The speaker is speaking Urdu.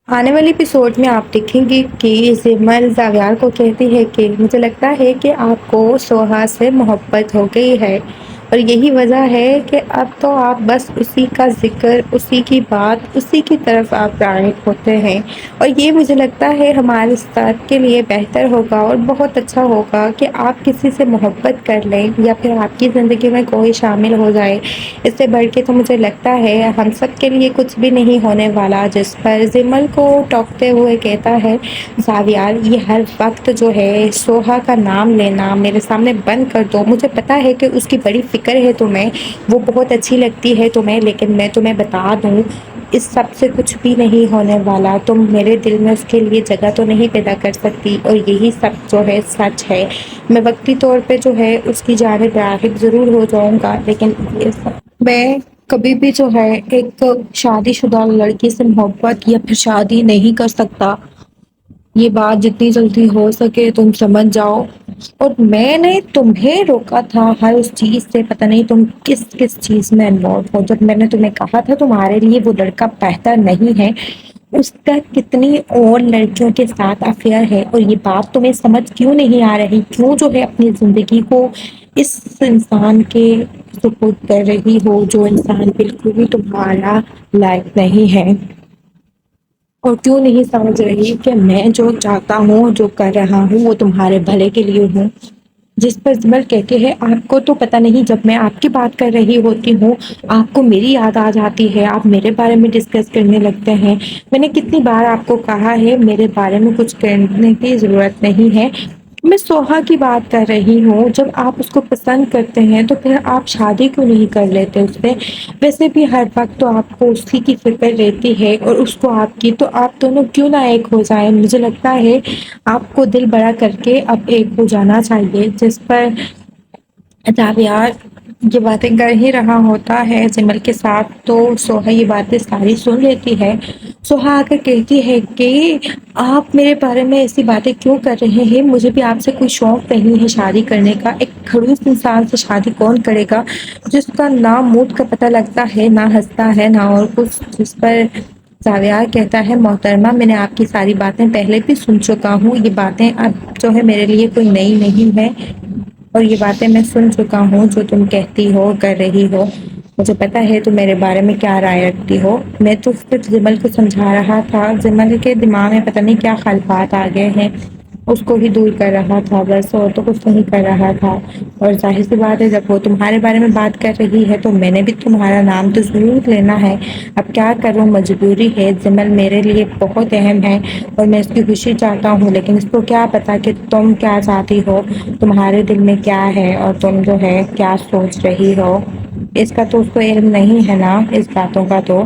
آنے والے ایپیسوڈ میں آپ دیکھیں گے کہ زمل زاویار کو کہتی ہے کہ مجھے لگتا ہے کہ آپ کو سوہا سے محبت ہو گئی ہے اور یہی وجہ ہے کہ اب تو آپ بس اسی کا ذکر، اسی کی بات، اسی کی طرف آپ راغب ہوتے ہیں۔ اور یہ مجھے لگتا ہے ہمارے ساتھ کے لیے بہتر ہوگا اور بہت اچھا ہوگا کہ آپ کسی سے محبت کر لیں یا پھر آپ کی زندگی میں کوئی شامل ہو جائے۔ اس سے بڑھ کے تو مجھے لگتا ہے ہم سب کے لیے کچھ بھی نہیں ہونے والا، جس پر زمل کو ٹوکتے ہوئے کہتا ہے زاویار یہ ہر وقت جو ہے سوہا کا نام لینا میرے سامنے بند کر دو۔ مجھے پتا ہے کہ اس کی بڑی فکر ہے تمہیں، وہ بہت اچھی لگتی ہے تمہیں، لیکن میں تمہیں بتا دوں اس سب سے کچھ بھی نہیں ہونے والا۔ تم میرے دل میں اس کے لیے جگہ تو نہیں پیدا کر سکتی اور یہی سب جو ہے سچ ہے۔ میں وقتی طور پہ جو ہے اس کی جانب راغب ضرور ہو جاؤں گا، لیکن میں کبھی بھی جو ہے ایک شادی شدہ لڑکی سے محبت یا پھر شادی نہیں کر سکتا۔ یہ بات جتنی جلدی ہو سکے تم سمجھ جاؤ۔ اور میں نے تمہیں روکا تھا ہر اس چیز سے، پتہ نہیں تم کس کس چیز میں انوالو ہو۔ جب میں نے تمہیں کہا تھا تمہارے لیے وہ لڑکا بہتر نہیں ہے، اس کا کتنی اور لڑکیوں کے ساتھ افیئر ہے، اور یہ بات تمہیں سمجھ کیوں نہیں آ رہی؟ کیوں جو ہے اپنی زندگی کو اس انسان کے سپرد کر رہی ہو جو انسان بالکل بھی تمہارا لائق نہیں ہے؟ اور کیوں نہیں سمجھ رہی کہ میں جو چاہتا ہوں، جو کر رہا ہوں، وہ تمہارے بھلے کے لیے ہوں؟ جس پر زمل کہتے ہیں آپ کو تو پتہ نہیں، جب میں آپ کی بات کر رہی ہوتی ہوں آپ کو میری یاد آ جاتی ہے، آپ میرے بارے میں ڈسکس کرنے لگتے ہیں۔ میں نے کتنی بار آپ کو کہا ہے میرے بارے میں کچھ کرنے کی ضرورت نہیں ہے۔ میں سوہا کی بات کر رہی ہوں، جب آپ اس کو پسند کرتے ہیں تو پھر آپ شادی کیوں نہیں کر لیتے اس سے؟ ویسے بھی ہر وقت تو آپ کو اسی کی فکر رہتی ہے اور اس کو آپ کی، تو آپ دونوں کیوں نہ ایک ہو جائیں؟ مجھے لگتا ہے آپ کو دل بڑا کر کے اب ایک ہو جانا چاہیے۔ جس پر جاویار یہ باتیں کر ہی رہا ہوتا ہے زمل کے ساتھ، تو سوہا یہ باتیں ساری سن لیتی ہے۔ سوہا آ کر کہتی ہے کہ آپ میرے بارے میں ایسی باتیں کیوں کر رہے ہیں؟ مجھے بھی آپ سے کوئی شوق نہیں ہے شادی کرنے کا۔ ایک کھڑوس انسان سے شادی کون کرے گا جس کا نہ موڈ کا پتہ لگتا ہے، نہ ہنستا ہے، نہ اور کچھ؟ جس پر زاویار کہتا ہے محترمہ میں نے آپ کی ساری باتیں پہلے بھی سن چکا ہوں، یہ باتیں اب جو ہے میرے لیے کوئی نئی نہیں ہے، اور یہ باتیں میں سن چکا ہوں جو تم کہتی ہو، کر رہی ہو۔ مجھے پتا ہے تم میرے بارے میں کیا رائے رکھتی ہو۔ میں تو صرف زمل کو سمجھا رہا تھا، زمل کے دماغ میں پتہ نہیں کیا خلافات آ گئے ہیں، اس کو ہی دور کر رہا تھا بس، اور تو کچھ نہیں کر رہا تھا۔ اور ظاہر سی بات ہے جب وہ تمہارے بارے میں بات کر رہی ہے تو میں نے بھی تمہارا نام تو ضرور لینا ہے۔ اب کیا کروں، مجبوری ہے۔ زمل میرے لیے بہت اہم ہے اور میں اس کی خوشی چاہتا ہوں، لیکن اس کو کیا پتا کہ تم کیا چاہتی ہو، تمہارے دل میں کیا ہے اور تم جو ہے کیا سوچ رہی ہو۔ اس کا تو اس کو علم نہیں ہے نا، اس باتوں کا تو۔